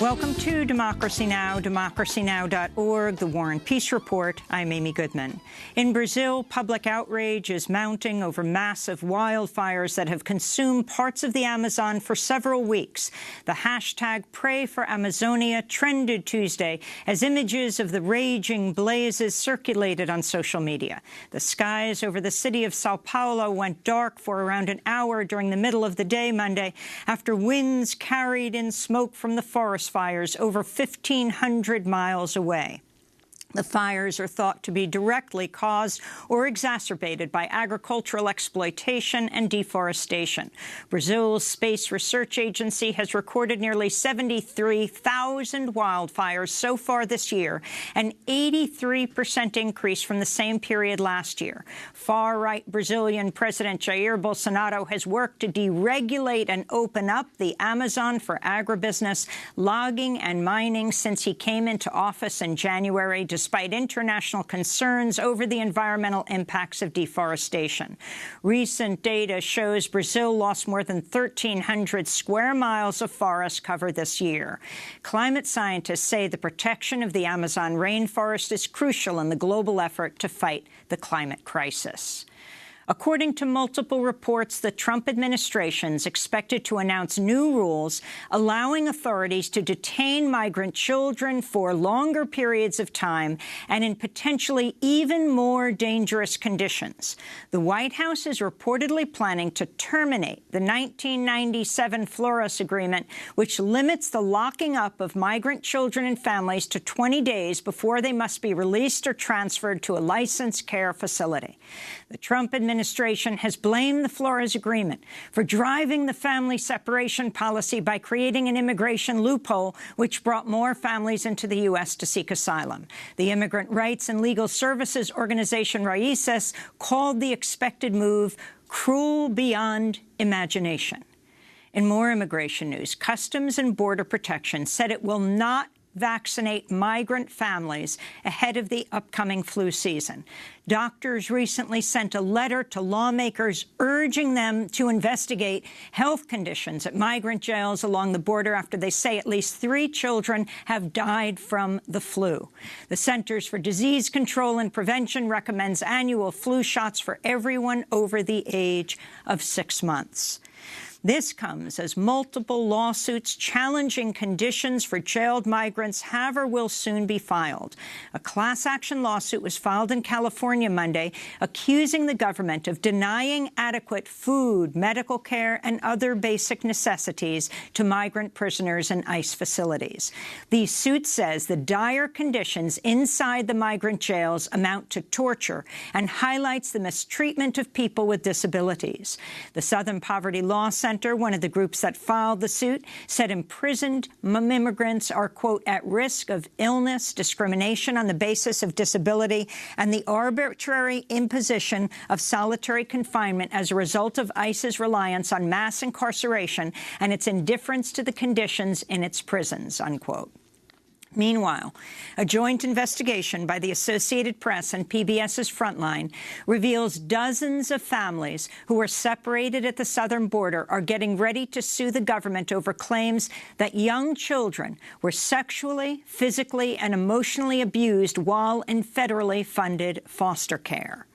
Welcome to Democracy Now!, democracynow.org, the War and Peace Report. I'm Amy Goodman. In Brazil, public outrage is mounting over massive wildfires that have consumed parts of the Amazon for several weeks. The hashtag Pray for Amazonia trended Tuesday as images of the raging blazes circulated on social media. The skies over the city of Sao Paulo went dark for around an hour during the middle of the day Monday after winds carried in smoke from the forest fires over 1,500 miles away. The fires are thought to be directly caused or exacerbated by agricultural exploitation and deforestation. Brazil's Space Research Agency has recorded nearly 73,000 wildfires so far this year, an 83% increase from the same period last year. Far-right Brazilian President Jair Bolsonaro has worked to deregulate and open up the Amazon for agribusiness, logging and mining since he came into office in January, despite international concerns over the environmental impacts of deforestation. Recent data shows Brazil lost more than 1,300 square miles of forest cover this year. Climate scientists say the protection of the Amazon rainforest is crucial in the global effort to fight the climate crisis. According to multiple reports, the Trump administration is expected to announce new rules allowing authorities to detain migrant children for longer periods of time and in potentially even more dangerous conditions. The White House is reportedly planning to terminate the 1997 Flores agreement, which limits the locking up of migrant children and families to 20 days before they must be released or transferred to a licensed care facility. The Trump administration has blamed the Flores agreement for driving the family separation policy by creating an immigration loophole which brought more families into the U.S. to seek asylum. The immigrant rights and legal services organization Raíces called the expected move cruel beyond imagination. In more immigration news, Customs and Border Protection said it will not vaccinate migrant families ahead of the upcoming flu season. Doctors recently sent a letter to lawmakers urging them to investigate health conditions at migrant jails along the border after they say at least 3 children have died from the flu. The Centers for Disease Control and Prevention recommends annual flu shots for everyone over the age of 6 months. This comes as multiple lawsuits challenging conditions for jailed migrants have or will soon be filed. A class action lawsuit was filed in California Monday, accusing the government of denying adequate food, medical care, and other basic necessities to migrant prisoners in ICE facilities. The suit says the dire conditions inside the migrant jails amount to torture and highlights the mistreatment of people with disabilities. The Southern Poverty Law Center, one of the groups that filed the suit, said imprisoned immigrants are, quote, at risk of illness, discrimination on the basis of disability, and the arbitrary imposition of solitary confinement as a result of ICE's reliance on mass incarceration and its indifference to the conditions in its prisons, unquote. Meanwhile, a joint investigation by the Associated Press and PBS's Frontline reveals dozens of families who were separated at the southern border are getting ready to sue the government over claims that young children were sexually, physically, and emotionally abused while in federally funded foster care.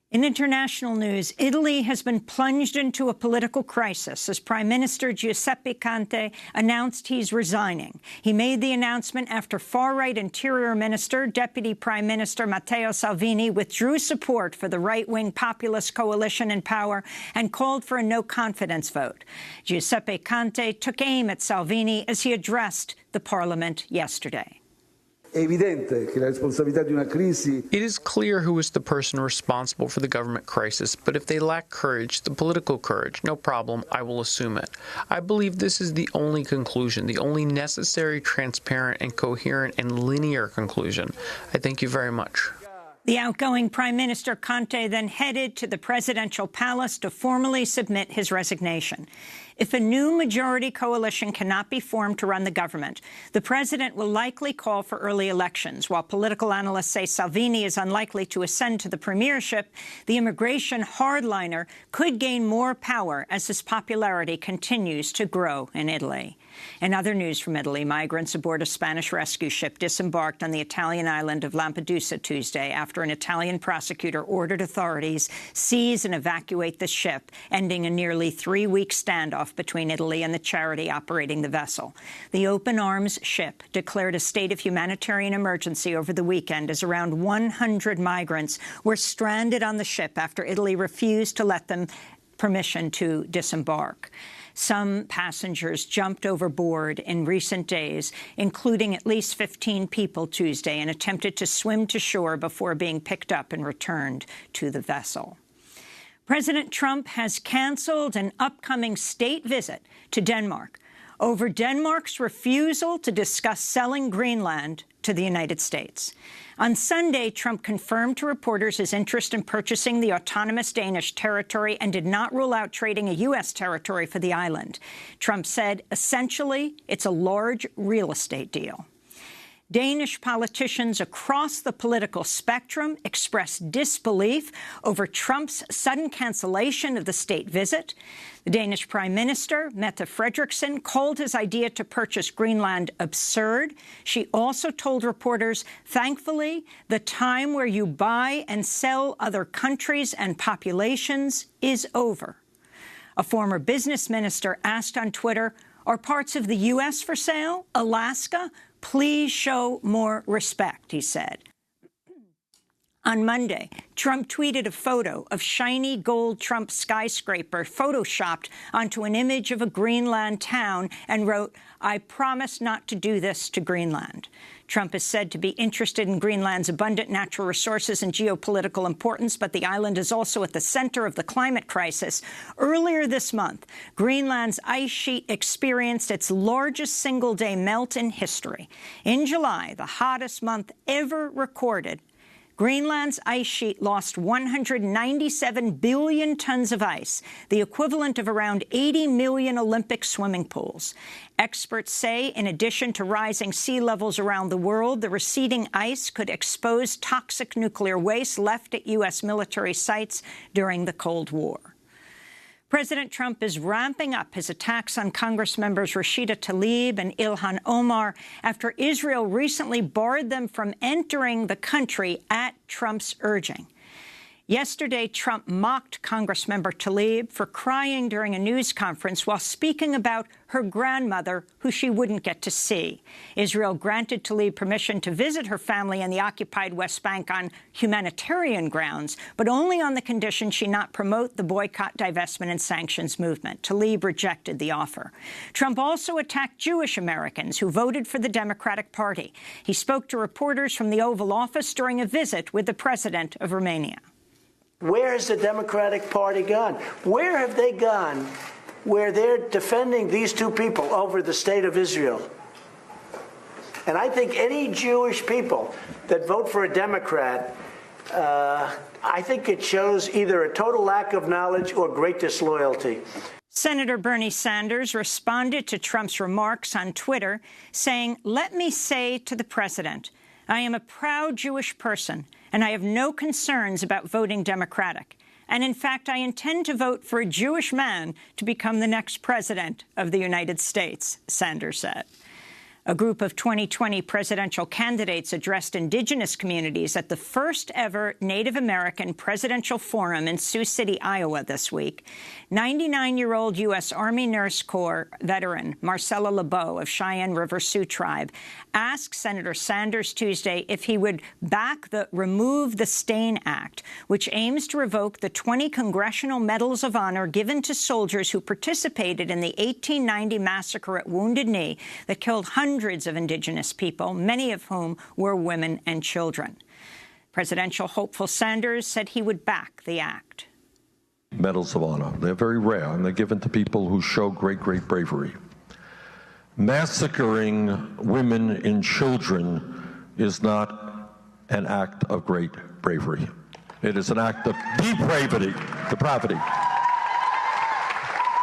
In international news, Italy has been plunged into a political crisis as Prime Minister Giuseppe Conte announced he's resigning. He made the announcement after far-right Interior Minister, Deputy Prime Minister Matteo Salvini withdrew support for the right-wing populist coalition in power and called for a no-confidence vote. Giuseppe Conte took aim at Salvini as he addressed the parliament yesterday. It is clear who is the person responsible for the government crisis, but if they lack courage, the political courage, no problem, I will assume it. I believe this is the only conclusion, the only necessary, transparent, and coherent and linear conclusion. I thank you very much. The outgoing Prime Minister Conte then headed to the presidential palace to formally submit his resignation. If a new majority coalition cannot be formed to run the government, the president will likely call for early elections. While political analysts say Salvini is unlikely to ascend to the premiership, the immigration hardliner could gain more power as his popularity continues to grow in Italy. In other news from Italy, migrants aboard a Spanish rescue ship disembarked on the Italian island of Lampedusa Tuesday after an Italian prosecutor ordered authorities seize and evacuate the ship, ending a nearly 3-week standoff between Italy and the charity operating the vessel. The Open Arms ship declared a state of humanitarian emergency over the weekend as around 100 migrants were stranded on the ship after Italy refused to let them permission to disembark. Some passengers jumped overboard in recent days, including at least 15 people Tuesday, and attempted to swim to shore before being picked up and returned to the vessel. President Trump has canceled an upcoming state visit to Denmark over Denmark's refusal to discuss selling Greenland to the United States. On Sunday, Trump confirmed to reporters his interest in purchasing the autonomous Danish territory and did not rule out trading a U.S. territory for the island. Trump said, essentially, it's a large real estate deal. Danish politicians across the political spectrum expressed disbelief over Trump's sudden cancellation of the state visit. The Danish Prime Minister, Mette Frederiksen, called his idea to purchase Greenland absurd. She also told reporters, thankfully, the time where you buy and sell other countries and populations is over. A former business minister asked on Twitter, are parts of the U.S. for sale? Alaska? Please show more respect, he said. On Monday, Trump tweeted a photo of shiny gold Trump skyscraper photoshopped onto an image of a Greenland town and wrote, I promise not to do this to Greenland. Trump is said to be interested in Greenland's abundant natural resources and geopolitical importance, but the island is also at the center of the climate crisis. Earlier this month, Greenland's ice sheet experienced its largest single-day melt in history. In July, the hottest month ever recorded, Greenland's ice sheet lost 197 billion tons of ice, the equivalent of around 80 million Olympic swimming pools. Experts say, in addition to rising sea levels around the world, the receding ice could expose toxic nuclear waste left at U.S. military sites during the Cold War. President Trump is ramping up his attacks on Congress members Rashida Tlaib and Ilhan Omar after Israel recently barred them from entering the country at Trump's urging. Yesterday, Trump mocked Congressmember Tlaib for crying during a news conference while speaking about her grandmother, who she wouldn't get to see. Israel granted Tlaib permission to visit her family in the occupied West Bank on humanitarian grounds, but only on the condition she not promote the boycott, divestment and sanctions movement. Tlaib rejected the offer. Trump also attacked Jewish Americans who voted for the Democratic Party. He spoke to reporters from the Oval Office during a visit with the president of Romania. Where has the Democratic Party gone? Where have they gone where they're defending these two people over the state of Israel? And I think any Jewish people that vote for a Democrat, I think it shows either a total lack of knowledge or great disloyalty. Senator Bernie Sanders responded to Trump's remarks on Twitter, saying, "Let me say to the president, I am a proud Jewish person, and I have no concerns about voting Democratic. And in fact, I intend to vote for a Jewish man to become the next president of the United States," Sanders said. A group of 2020 presidential candidates addressed indigenous communities at the first-ever Native American presidential forum in Sioux City, Iowa this week. 99-year-old U.S. Army Nurse Corps veteran Marcella LeBeau of Cheyenne River Sioux Tribe asked Senator Sanders Tuesday if he would back the Remove the Stain Act, which aims to revoke the 20 Congressional Medals of Honor given to soldiers who participated in the 1890 massacre at Wounded Knee that killed hundreds of indigenous people, many of whom were women and children. Presidential hopeful Sanders said he would back the act. Medals of Honor. They're very rare, and they're given to people who show great, great bravery. Massacring women and children is not an act of great bravery. It is an act of depravity.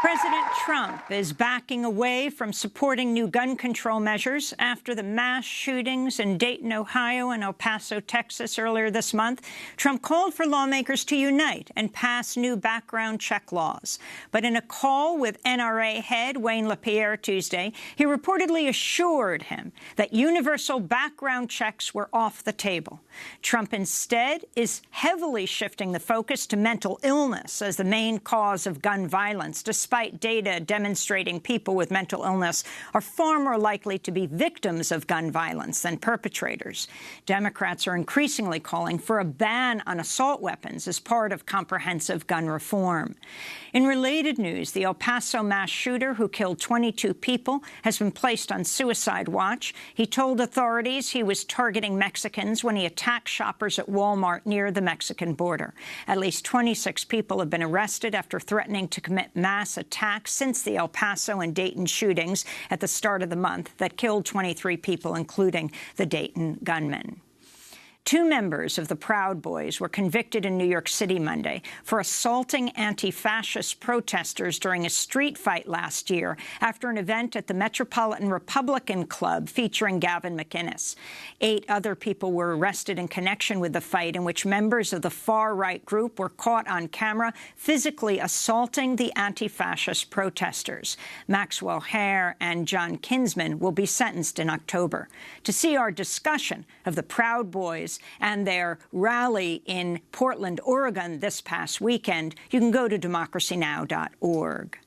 President Trump is backing away from supporting new gun control measures after the mass shootings in Dayton, Ohio, and El Paso, Texas earlier this month. Trump called for lawmakers to unite and pass new background check laws. But in a call with NRA head Wayne LaPierre Tuesday, he reportedly assured him that universal background checks were off the table. Trump instead is heavily shifting the focus to mental illness as the main cause of gun violence, despite data demonstrating people with mental illness are far more likely to be victims of gun violence than perpetrators. Democrats are increasingly calling for a ban on assault weapons as part of comprehensive gun reform. In related news, the El Paso mass shooter who killed 22 people has been placed on suicide watch. He told authorities he was targeting Mexicans when he attacked shoppers at Walmart near the Mexican border. At least 26 people have been arrested after threatening to commit mass attacks since the El Paso and Dayton shootings at the start of the month that killed 23 people, including the Dayton gunman. Two members of the Proud Boys were convicted in New York City Monday for assaulting anti-fascist protesters during a street fight last year after an event at the Metropolitan Republican Club featuring Gavin McInnes. 8 other people were arrested in connection with the fight, in which members of the far-right group were caught on camera physically assaulting the anti-fascist protesters. Maxwell Hare and John Kinsman will be sentenced in October. To see our discussion of the Proud Boys and their rally in Portland, Oregon this past weekend, you can go to democracynow.org.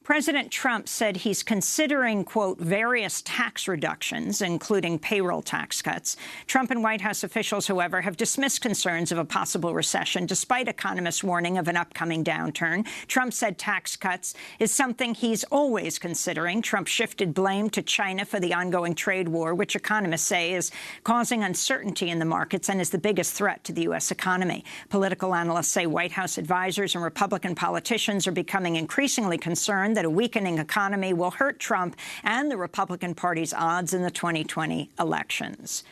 President Trump said he's considering, quote, various tax reductions, including payroll tax cuts. Trump and White House officials, however, have dismissed concerns of a possible recession, despite economists' warning of an upcoming downturn. Trump said tax cuts is something he's always considering. Trump shifted blame to China for the ongoing trade war, which economists say is causing uncertainty in the markets and is the biggest threat to the U.S. economy. Political analysts say White House advisors and Republican politicians are becoming increasingly concerned that a weakening economy will hurt Trump and the Republican Party's odds in the 2020 elections.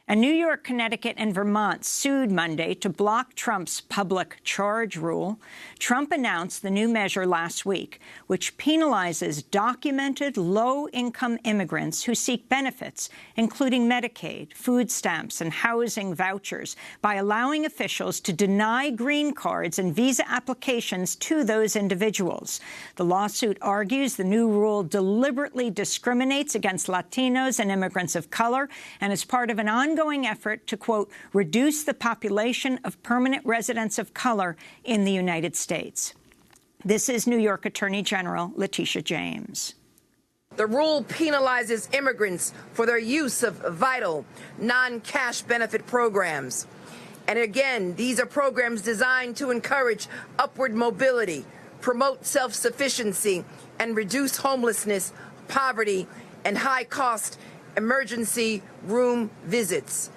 And New York, Connecticut, and Vermont sued Monday to block Trump's public charge rule. Trump announced the new measure last week, which penalizes documented low-income immigrants who seek benefits, including Medicaid, food stamps, and housing vouchers, by allowing officials to deny green cards and visa applications to those individuals. The lawsuit argues the new rule deliberately discriminates against Latinos and immigrants of color and is part of an ongoing effort to, quote, reduce the population of permanent residents of color in the United States. This is New York Attorney General Letitia James. The rule penalizes immigrants for their use of vital, non-cash benefit programs. And again, these are programs designed to encourage upward mobility, promote self-sufficiency, and reduce homelessness, poverty, and high-cost emergency room visits.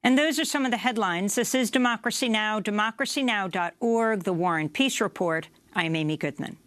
And those are some of the headlines. This is Democracy Now!, democracynow.org, The War and Peace Report. I'm Amy Goodman.